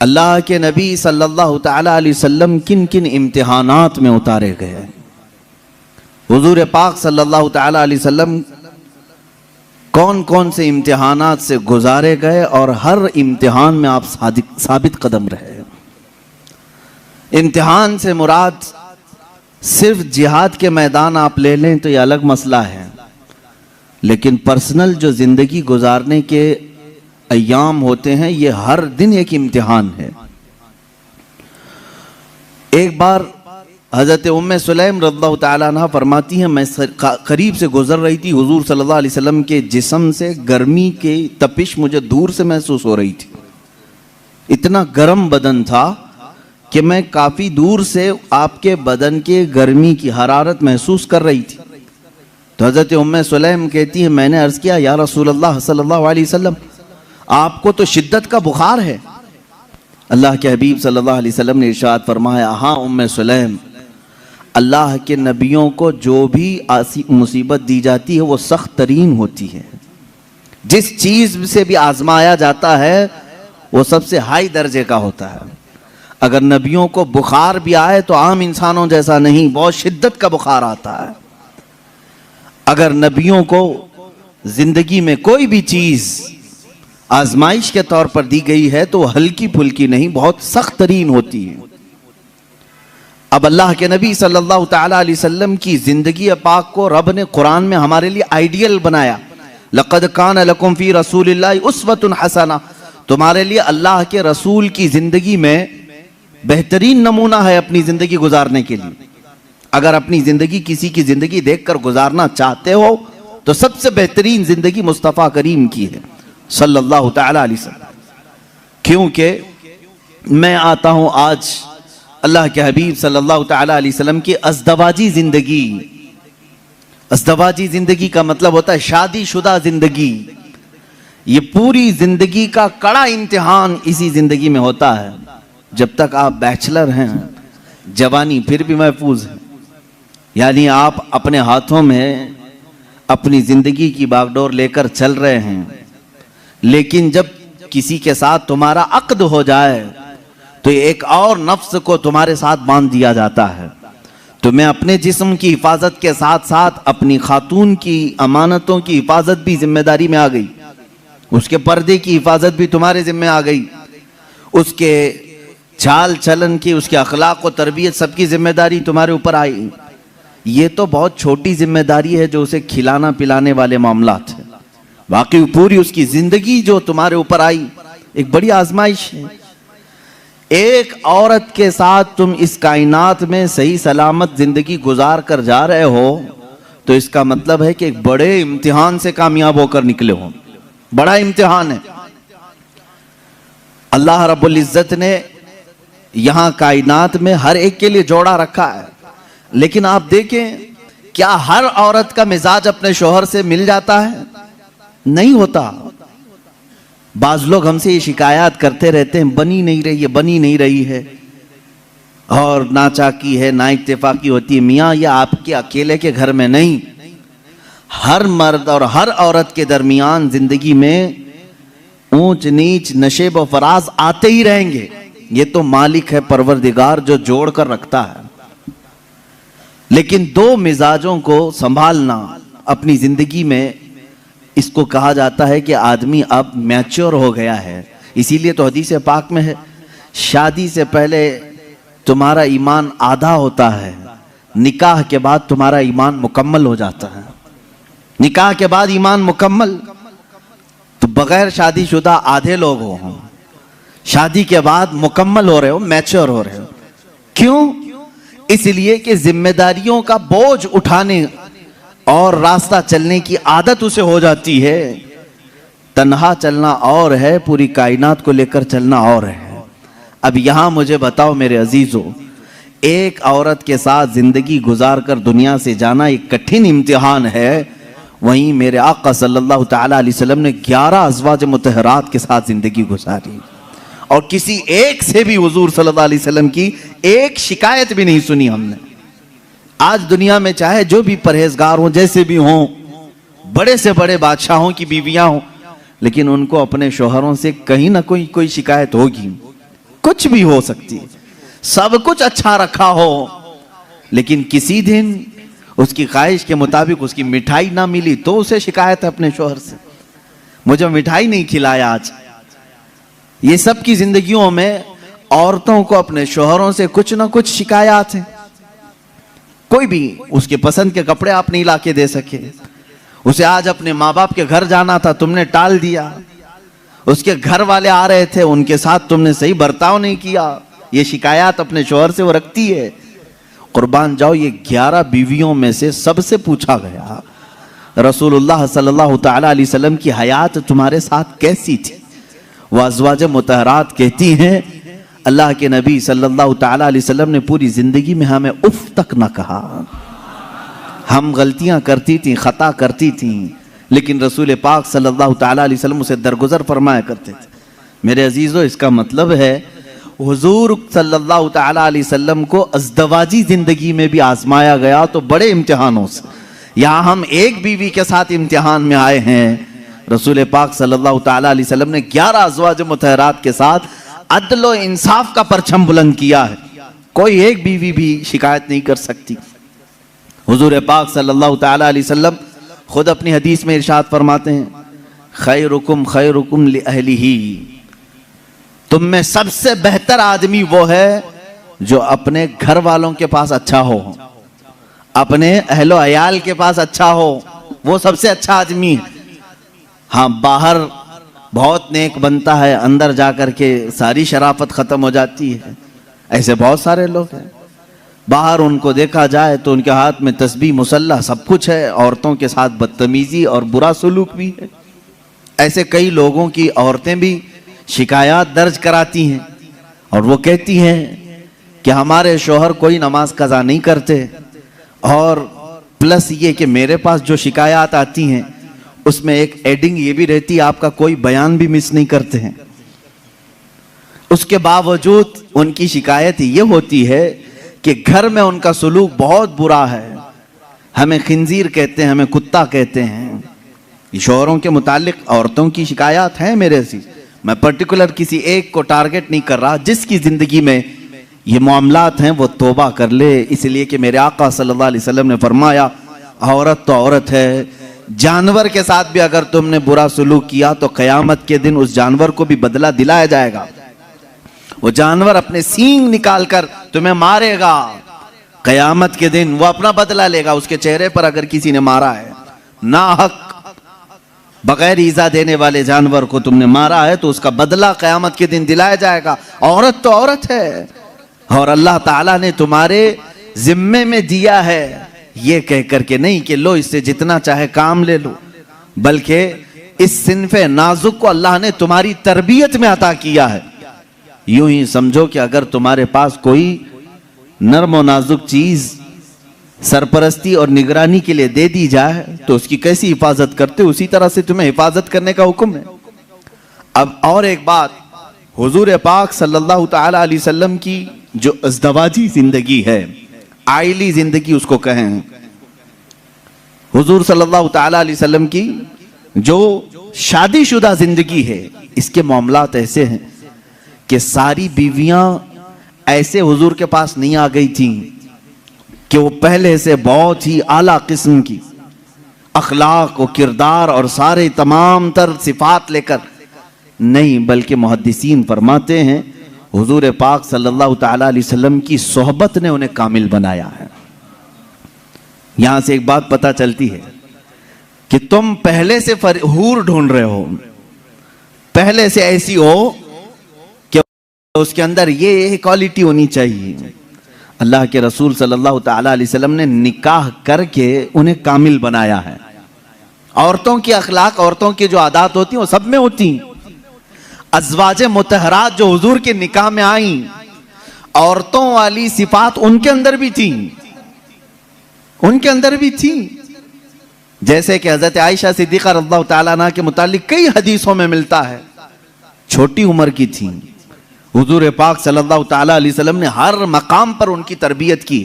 अल्लाह के नबी सल्लल्लाहु ताला अलैहि वसल्लम किन किन इम्तिहानात में उतारे गए। हुजूर पाक सल्लल्लाहु ताला अलैहि वसल्लम कौन कौन से इम्तिहानात से गुजारे गए और हर इम्तिहान में आप साबित कदम रहे। इम्तिहान से मुराद सिर्फ जिहाद के मैदान आप ले लें तो ये अलग मसला है, लेकिन पर्सनल जो ज़िंदगी गुजारने के अय्याम होते हैं ये हर दिन एक इम्तिहान है। एक बार हज़रत उम्मे सुलैम रज़ियल्लाहु ताला अन्हा फरमाती हैं, मैं करीब से गुजर रही थी, हुजूर सल्लल्लाहु अलैहि वसल्लम के जिस्म से गर्मी की तपिश मुझे दूर से महसूस हो रही थी। इतना गर्म बदन था कि मैं काफ़ी दूर से आपके बदन के गर्मी की हरारत महसूस कर रही थी। तो हज़रत उम्मे सुलैम कहती है, मैंने अर्ज़ किया, या रसूल अल्लाह सल्लल्लाहु अलैहि वसल्लम, आपको तो शिद्दत का बुखार है। अल्लाह के हबीब सल्लल्लाहु अलैहि वसल्लम ने इरशाद फरमाया, हाँ उम्मे सुलैम, अल्लाह के नबियों को जो भी मुसीबत दी जाती है वो सख्त तरीन होती है। जिस चीज़ से भी आजमाया जाता है वो सबसे हाई दर्जे का होता है। अगर नबियों को बुखार भी आए तो आम इंसानों जैसा नहीं, बहुत शिद्दत का बुखार आता है। अगर नबियों को जिंदगी में कोई भी चीज़ आजमाइश के तौर पर दी गई है तो हल्की फुल्की नहीं, बहुत सख्त तरीन होती है। अब अल्लाह के नबी सल्लल्लाहु ताला अलैहि वसल्लम की ज़िंदगी पाक को रब ने कुरान में हमारे लिए आइडियल बनाया। लक़द कान लकुम फ़ी रसूलिल्लाहि उस्वतुन हसना, तुम्हारे लिए अल्लाह के रसूल की ज़िंदगी में बेहतरीन नमूना है अपनी ज़िंदगी गुजारने के लिए। अगर अपनी ज़िंदगी किसी की ज़िंदगी देखकर गुजारना चाहते हो तो सबसे बेहतरीन ज़िंदगी मुस्तफ़ा करीम की है सल्लल्लाहु ताला अलैहि वसल्लम। क्योंकि मैं आता हूँ आज अल्लाह के हबीब सल्लल्लाहु ताला अलैहि वसल्लम की अज़दवाजी ज़िंदगी। अज़दवाजी ज़िंदगी का मतलब होता है शादीशुदा ज़िंदगी। ये पूरी ज़िंदगी का कड़ा इम्तिहान इसी ज़िंदगी में होता है। जब तक आप बैचलर हैं, जवानी फिर भी महफूज है, यानी आप अपने हाथों में अपनी ज़िंदगी की बागडोर लेकर चल रहे हैं। लेकिन जब किसी के साथ तुम्हारा अक्द हो जाए तो एक और नफ्स को तुम्हारे साथ बांध दिया जाता है। तो मैं अपने जिस्म की हिफाजत के साथ साथ अपनी खातून की अमानतों की हिफाजत भी जिम्मेदारी में आ गई, उसके पर्दे की हिफाजत भी तुम्हारे जिम्मे आ गई, उसके चाल चलन की, उसके अखलाक और तरबियत सबकी जिम्मेदारी तुम्हारे ऊपर आई। ये तो बहुत छोटी जिम्मेदारी है जो उसे खिलाना पिलाने वाले मामलात है। बाकी पूरी उसकी जिंदगी जो तुम्हारे ऊपर आई एक बड़ी आजमाइश है। एक औरत के साथ तुम इस कायनात में सही सलामत जिंदगी गुजार कर जा रहे हो तो इसका मतलब है कि एक बड़े इम्तिहान से कामयाब होकर निकले हो। बड़ा इम्तिहान है। अल्लाह रब्बुल इज्जत ने यहां कायनात में हर एक के लिए जोड़ा रखा है, लेकिन आप देखें क्या हर औरत का मिजाज अपने शोहर से मिल जाता है? नहीं होता। बाज लोग हमसे ये शिकायत करते रहते हैं, बनी नहीं रही है, बनी नहीं रही है, और ना चाकी है ना इत्तेफाकी होती है। मियाँ ये आपके अकेले के घर में नहीं, हर मर्द और हर औरत के दरमियान जिंदगी में ऊंच नीच नशेब व फराज आते ही रहेंगे। ये तो मालिक है परवरदिगार जो जोड़ कर रखता है। लेकिन दो मिजाजों को संभालना अपनी जिंदगी में, इसको कहा जाता है कि आदमी अब मैच्योर हो गया है। इसीलिए तो हदीस पाक में है, शादी से पहले तुम्हारा ईमान आधा होता है, निकाह के बाद तुम्हारा ईमान मुकम्मल हो जाता है। निकाह के बाद ईमान मुकम्मल। तो बगैर शादीशुदा आधे लोग हो, शादी के बाद मुकम्मल हो रहे हो, मैच्योर हो रहे हो। क्यों? इसलिए कि जिम्मेदारियों का बोझ उठाने और रास्ता चलने की आदत उसे हो जाती है। तन्हा चलना और है, पूरी कायनात को लेकर चलना और है। अब यहां मुझे बताओ मेरे अजीजों, एक औरत के साथ जिंदगी गुजार कर दुनिया से जाना एक कठिन इम्तिहान है। वहीं मेरे आका सल्लल्लाहु ताला अलैहि वसल्लम ने 11 अज़वाज मुतहरात के साथ जिंदगी गुजारी और किसी एक से भी हुजूर सल्लल्लाहु अलैहि वसल्लम की एक शिकायत भी नहीं सुनी हमने। आज दुनिया में चाहे जो भी परहेजगार हों, जैसे भी हों, बड़े से बड़े बादशाहों की बीवियां हों, लेकिन उनको अपने शोहरों से कहीं ना कोई शिकायत होगी। कुछ भी हो सकती है, सब कुछ अच्छा रखा हो, लेकिन किसी दिन उसकी ख्वाहिश के मुताबिक उसकी मिठाई ना मिली तो उसे शिकायत है अपने शोहर से, मुझे मिठाई नहीं खिलाया आज। ये सब की जिंदगियों में औरतों को अपने शोहरों से कुछ ना कुछ शिकायत है। कोई भी उसके पसंद के कपड़े आप नहीं लाके दे सके, उसे आज अपने माँ बाप के घर जाना था, तुमने टाल दिया, उसके घर वाले आ रहे थे, उनके साथ तुमने सही बर्ताव नहीं किया, ये शिकायत अपने शोहर से वो रखती है। कुर्बान जाओ, ये 11 बीवियों में से सबसे पूछा गया, रसूलुल्लाह सल्लल्लाहु तआला अलैहि वसल्लम की हयात तुम्हारे साथ कैसी थी? वह अज़वाज मुतहरात कहती हैं, अल्लाह के नबी सल्लल्लाहु तआला अलैहि वसल्लम ने पूरी जिंदगी में हमें उफ तक न कहा। हम गलतियां करती थी, खता करती थी, लेकिन रसूल पाक सल्लल्लाहु तआला अलैहि वसल्लम उसे दरगुजर फरमाया करते थे। मेरे अजीजों, इसका मतलब है हुजूर सल्लल्लाहु तआला अलैहि वसल्लम को अज़दवाजी जिंदगी में भी आजमाया गया तो बड़े इम्तिहानों से। यहाँ हम एक बीवी के साथ इम्तिहान में आए हैं, रसूल पाक सल्लल्लाहु तआला अलैहि वसल्लम ने 11 अज़वाज मुतहरात के साथ अदल व इंसाफ का परचम बुलंद किया है। कोई एक बीवी भी शिकायत नहीं कर सकती। हुजूर पाक सल्लल्लाहु तआला अलैहि वसल्लम खुद अपनी हदीस में इरशाद फरमाते हैं, खैरुकुम लिअहलिही, तुम में सबसे बेहतर आदमी वो है जो अपने घर वालों के पास अच्छा हो, अपने अहलो अयाल के पास अच्छा हो, वो सबसे अच्छा आदमी है। हाँ, बाहर बहुत नेक बनता है, अंदर जाकर के सारी शराफत खत्म हो जाती है। ऐसे बहुत सारे लोग हैं, बाहर उनको देखा जाए तो उनके हाथ में तस्बीह मुसल्ला सब कुछ है, औरतों के साथ बदतमीजी और बुरा सलूक भी है। ऐसे कई लोगों की औरतें भी शिकायत दर्ज कराती हैं और वो कहती हैं कि हमारे शौहर कोई नमाज कज़ा नहीं करते, और प्लस ये कि मेरे पास जो शिकायत आती हैं उसमें एक एडिंग ये भी रहती है, आपका कोई बयान भी मिस नहीं करते हैं। उसके बावजूद उनकी शिकायत ये होती है कि घर में उनका सलूक बहुत बुरा है, हमें खिंजीर कहते हैं, हमें कुत्ता कहते हैं। शौहरों के मुतालिक औरतों की शिकायत है मेरे से, मैं पर्टिकुलर किसी एक को टारगेट नहीं कर रहा, जिसकी जिंदगी में ये मामलात हैं वो तौबा कर ले, इसलिए कि मेरे आका सल्लल्लाहु अलैहि वसल्लम ने फरमाया, औरत तो औरत है, जानवर के साथ भी अगर तुमने बुरा सलूक किया तो क़यामत के दिन उस जानवर को भी बदला दिलाया जाएगा। वो जानवर अपने सींग निकाल कर तुम्हें मारेगा, क़यामत के दिन वो अपना बदला लेगा। उसके चेहरे पर अगर किसी ने मारा है ना हक, बगैर ईजा देने वाले जानवर को तुमने मारा है तो उसका बदला क़यामत के दिन दिलाया जाएगा। औरत तो औरत है, और अल्लाह ताला ने तुम्हारे जिम्मे में दिया है ये कह करके नहीं कि लो इससे जितना चाहे काम ले लो, बल्कि इस सिन्फे नाजुक को अल्लाह ने तुम्हारी तरबियत में अता किया है। यूं ही समझो कि अगर तुम्हारे पास कोई नर्म और नाजुक चीज सरपरस्ती और निगरानी के लिए दे दी जाए तो उसकी कैसी हिफाजत करते, उसी तरह से तुम्हें हिफाजत करने का हुक्म है। अब और एक बात, हुजूर पाक सल्लल्लाहु तआला अलैहि वसल्लम की जो अज़दवाजी जिंदगी है, आइली जिंदगी उसको कहें, हुजूर सल्लल्लाहु तआला अलैहि वसल्लम की जो शादीशुदा जिंदगी है, इसके मामलात ऐसे हैं कि सारी बीवियां ऐसे हुजूर के पास नहीं आ गई थी कि वो पहले से बहुत ही आला किस्म की अखलाक और किरदार और सारे तमाम तर सिफात लेकर नहीं, बल्कि मुहद्दिसीन फरमाते हैं हुजूर पाक सल्लल्लाहु तआला अलैहि वसल्लम की सोहबत ने उन्हें कामिल बनाया है। यहां से एक बात पता चलती है कि तुम पहले से हूर ढूंढ रहे हो, पहले से ऐसी हो कि उसके अंदर ये क्वालिटी होनी चाहिए। अल्लाह के रसूल सल्लल्लाहु तआला अलैहि वसल्लम ने निकाह करके उन्हें कामिल बनाया है। औरतों की अखलाक, औरतों की जो आदत होती हैं वो सब में होती हैं। अज़वाजे मुतहरात जो हुजूर के निकाह में आई, औरतों वाली सिफात उनके अंदर भी थी, उनके अंदर भी थी। जैसे कि हजरत आयशा सिद्दीक़ा रज़ियल्लाहु ताला अन्हा के मुतालिक कई हदीसों में मिलता है, छोटी उम्र की थी, हुजूर पाक सल्लल्लाहु ताला अलैहि वसल्लम ने हर मकाम पर उनकी तरबियत की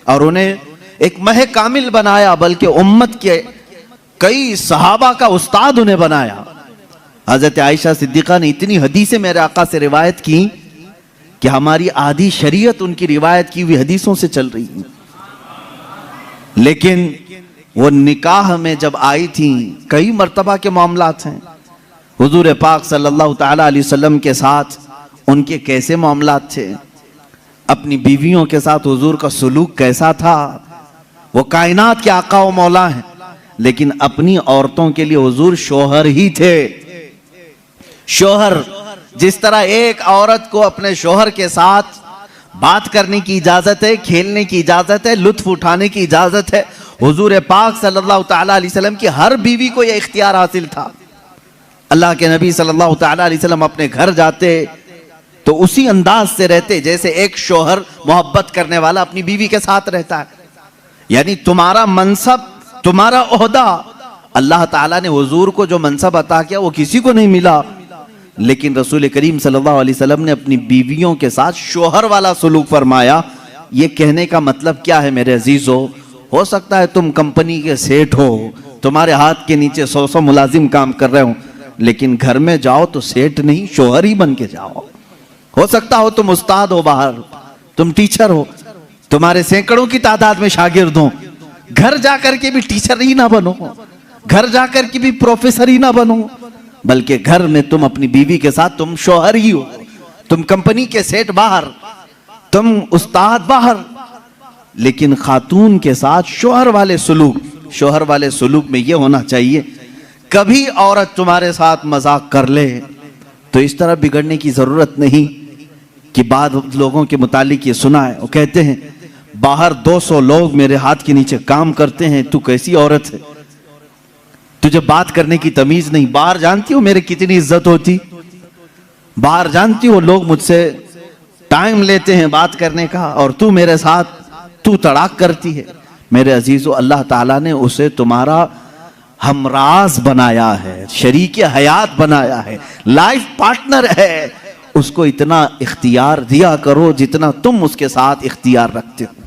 और उन्हें एक मह कामिल बनाया, बल्कि उम्मत के कई सहाबा का उस्ताद उन्हें बनाया। हजरत आयशा सिद्दीक़ा ने इतनी हदीसें मेरे आका से रिवायत की कि हमारी आधी शरीयत उनकी रिवायत की हुई हदीसों से चल रही है। लेकिन वो निकाह में जब आई थी, कई मर्तबा के मामलात हैं हुजूर पाक सल्लल्लाहु ताला अलैहि वसल्लम के साथ उनके कैसे मामलात थे, अपनी बीवियों के साथ हुजूर का सुलूक कैसा था। वो कायनात के आका व मौला हैं, लेकिन अपनी औरतों के लिए हुजूर शोहर ही थे। शोहर, जिस तरह एक औरत को अपने शोहर के साथ बात करने की इजाजत है, खेलने की इजाजत है, लुत्फ उठाने की इजाजत है, हुजूर पाक सल्लल्लाहु ताला अलैहि वसल्लम की हर बीवी को यह इख्तियार हासिल था। अल्लाह के नबी सल्लल्लाहु ताला अलैहि वसल्लम अपने घर जाते तो उसी अंदाज से रहते जैसे एक शोहर मोहब्बत करने वाला अपनी बीवी के साथ रहता है। यानी तुम्हारा मनसब, तुम्हारा ओहदा, अल्लाह ताला ने हुजूर को जो मनसब अता किया वो किसी को नहीं मिला, लेकिन रसूल करीम सल्लल्लाहु अलैहि वसल्लम ने अपनी बीवियों के साथ शोहर वाला सलूक फरमाया। ये कहने का मतलब क्या है मेरे अजीजों, हो सकता है तुम कंपनी के सेठ हो, तुम्हारे हाथ के नीचे 100 मुलाजिम काम कर रहे हो, लेकिन घर में जाओ तो सेठ नहीं शोहर ही बन के जाओ। हो सकता हो तुम उस्ताद हो बाहर, तुम टीचर हो, तुम्हारे सैकड़ों की तादाद में शागिर्द हो, घर जाकर के भी टीचर ही ना बनो, घर जाकर के भी प्रोफेसर ही ना बनो, बल्कि घर में तुम अपनी बीवी के साथ तुम शोहर ही हो। तुम कंपनी के सेठ बाहर, तुम उस्ताद बाहर, लेकिन खातून के साथ शोहर वाले सुलूक, शोहर वाले सुलूक में यह होना चाहिए, कभी औरत तुम्हारे साथ मजाक कर ले तो इस तरह बिगड़ने की जरूरत नहीं कि बाद लोगों के मुतालिक ये सुना है, वो कहते हैं बाहर 200 लोग मेरे हाथ के नीचे काम करते हैं, तू कैसी औरत है, तुझे बात करने की तमीज नहीं। बाहर जानती हो मेरे कितनी इज्जत होती, बाहर जानती हो लोग मुझसे टाइम लेते हैं बात करने का, और तू मेरे साथ तू तड़ाक करती है। मेरे अजीजों, अल्लाह ताला ने उसे तुम्हारा हमराज बनाया है, शरीके हयात बनाया है, लाइफ पार्टनर है। उसको इतना इख्तियार दिया करो जितना तुम उसके साथ इख्तियार रखते हो।